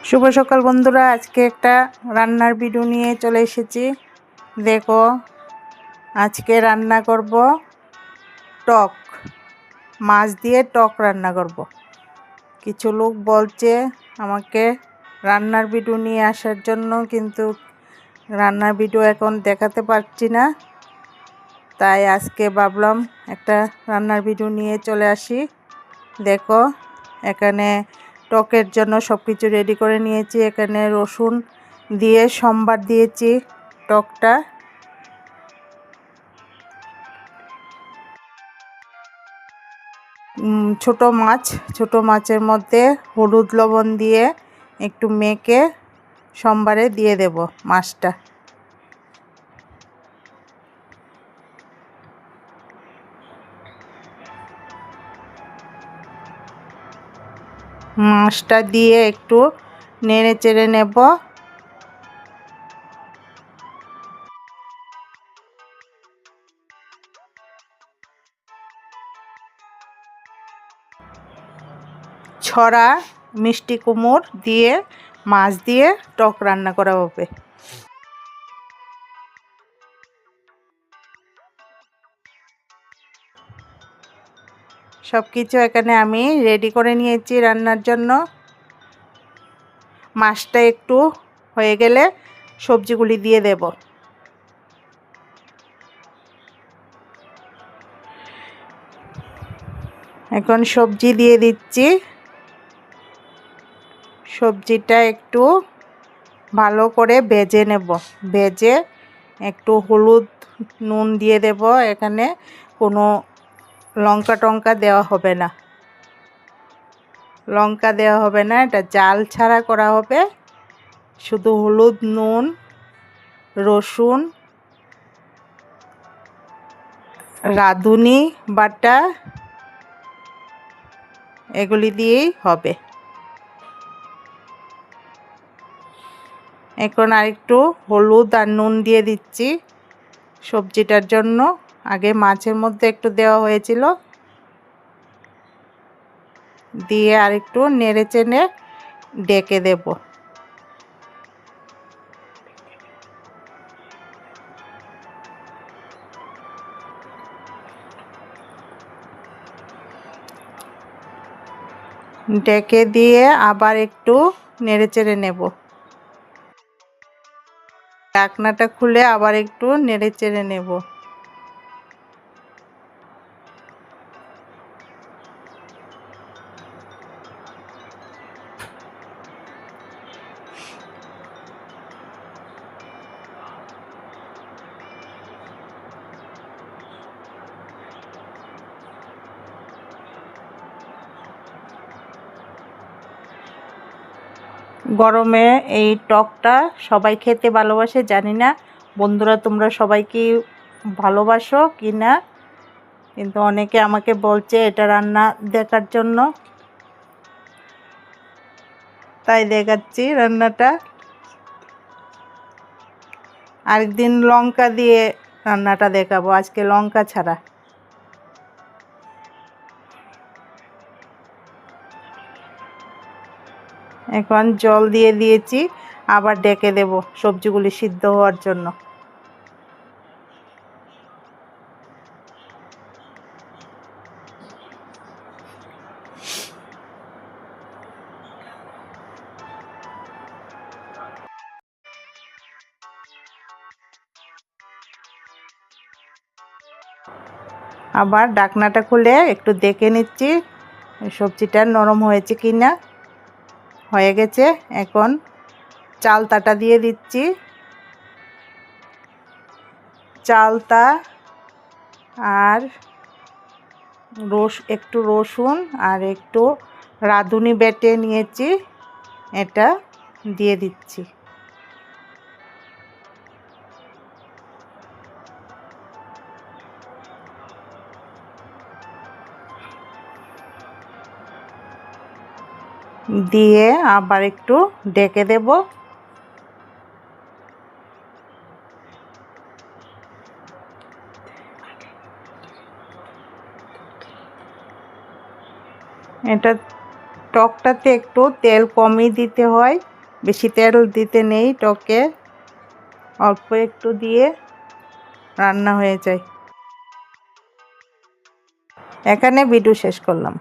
শুভ সকাল বন্ধুরা, আজকে একটা রান্নার ভিডিও নিয়ে চলে এসেছি। দেখো, আজকে রান্না করব টক মাছ দিয়ে টক রান্না করব। কিছু লোক বলছে আমাকে রান্নার ভিডিও নিয়ে আসার জন্য, কিন্তু রান্নার ভিডিও এখন দেখাতে পারছি না, তাই আজকে ভাবলাম একটা রান্নার ভিডিও নিয়ে চলে আসি। দেখো, এখানে টকের জন্য সব কিছু রেডি করে নিয়েছি। এখানে রসুন দিয়ে সম্বার দিয়েছি টকটা। ছোট মাছের মধ্যে হলুদ লবণ দিয়ে একটু মেখে সম্বারে দিয়ে দেব মাছটা। মাছটা দিয়ে একটু নেড়ে চেড়ে নেব। ছড়া মিষ্টি কুমড় দিয়ে মাছ দিয়ে টক রান্না করা হবে। সব কিছু এখানে আমি রেডি করে নিয়েছি রান্নার জন্য। মাছটা একটু হয়ে গেলে সবজিগুলি দিয়ে দেব। এখন সবজি দিয়ে দিচ্ছি। সবজিটা একটু ভালো করে ভেজে নেব। ভেজে একটু হলুদ নুন দিয়ে দেব। এখানে কোনো লঙ্কা টঙ্কা দেওয়া হবে না। লঙ্কা দেওয়া হবে না, এটা জাল ছাড়া করা হবে। শুধু হলুদ, নুন, রসুন, রাঁধুনি বাটা এগুলি দিয়েই হবে। এখন আরেকটু হলুদ আর নুন দিয়ে দিচ্ছি সবজিটার জন্য। আগে মাছের মধ্যে একটু দেওয়া হয়েছিল, দিয়ে আরেকটু নেড়ে চেড়ে ডেকে দেব। ডেকে দিয়ে আবার একটু নেড়ে চেড়ে নেব। ঢাকনাটা খুলে আবার একটু নেড়ে চেড়ে নেব। গরমে এই টকটা সবাই খেতে ভালোবাসে, জানি না বন্ধুরা তোমরা সবাই কি ভালোবাসো কি না, কিন্তু অনেকে আমাকে বলছে এটা রান্না দেখার জন্য, তাই দেখাচ্ছি রান্নাটা। আরেকদিন লঙ্কা দিয়ে রান্নাটা দেখাবো, আজকে লঙ্কা ছাড়া। এখন জল দিয়ে দিয়েছি, আবার ডেকে দেব সবজিগুলি সিদ্ধ হওয়ার জন্য। আবার ঢাকনাটা খুলে একটু দেখে নিচ্ছি সবজিটা নরম হয়েছে কি না। হয়ে গেছে। এখন চালতাটা দিয়ে দিচ্ছি। চালতা আর একটু রসুন আর একটু রাঁধুনি বেটে নিয়েছি, এটা দিয়ে দিচ্ছি। দিয়ে আবার একটু ডেকে দেব। এটা টকটাতে একটু তেল কমই দিতে হয়, বেশি তেল দিতে নেই টকে, অল্প একটু দিয়ে রান্না হয়ে যায়। এখানে ভিডিও শেষ করলাম।